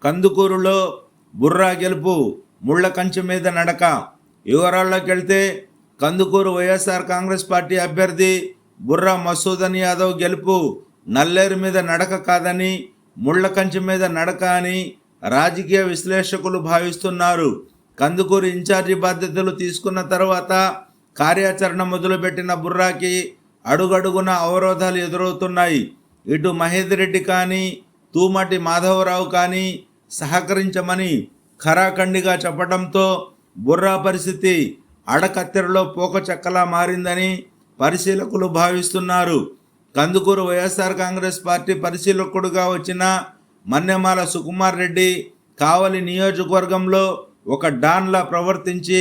కందుకూరులో బుర్రా గెలుపు, ముళ్ళ కంచె మీద నడక. వివరాల్లోకి వెళ్తే కందుకూరు వైఎస్ఆర్ కాంగ్రెస్ పార్టీ అభ్యర్థి బుర్రా మసూదన్ యాదవ్ గెలుపు నల్లేరు మీద నడక కాదని, ముళ్ళ కంచె మీద నడక అని రాజకీయ విశ్లేషకులు భావిస్తున్నారు. కందుకూరు ఇన్ఛార్జి బాధ్యతలు తీసుకున్న తర్వాత కార్యాచరణ మొదలుపెట్టిన బుర్రాకి అడుగడుగున అవరోధాలు ఎదురవుతున్నాయి. ఇటు మహేందర్ రెడ్డి కానీ, తూమటి మాధవరావు కానీ సహకరించమని ఖరాఖండిగా చెప్పడంతో బుర్రా పరిస్థితి అడకత్తెరలో పోక చెక్కలా మారిందని పరిశీలకులు భావిస్తున్నారు. కందుకూరు వైఎస్ఆర్ కాంగ్రెస్ పార్టీ పరిశీలకుడుగా వచ్చిన మన్నెమాల సుకుమార్ రెడ్డి కావలి నియోజకవర్గంలో ఒక డాన్లా ప్రవర్తించి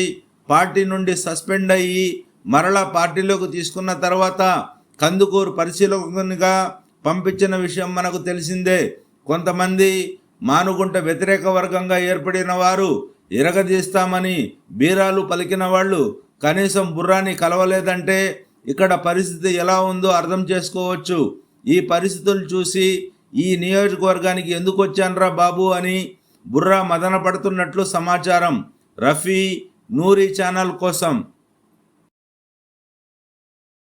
పార్టీ నుండి సస్పెండ్ అయ్యి మరలా పార్టీలోకి తీసుకున్న తర్వాత కందుకూరు పరిశీలకునిగా పంపించిన విషయం మనకు తెలిసిందే. కొంతమంది మానుగుంట వ్యతిరేక వర్గంగా ఏర్పడిన వారు ఇరగదీస్తామని బీరాలు పలికిన వాళ్ళు కనీసం బుర్రాని కలవలేదంటే ఇక్కడ పరిస్థితి ఎలా ఉందో అర్థం చేసుకోవచ్చు. ఈ పరిస్థితులు చూసి ఈ నియోజకవర్గానికి ఎందుకు వచ్చాన్రా బాబు అని బుర్రా మదన పడుతున్నట్లు సమాచారం. రఫీ, నూరి ఛానల్ కోసం.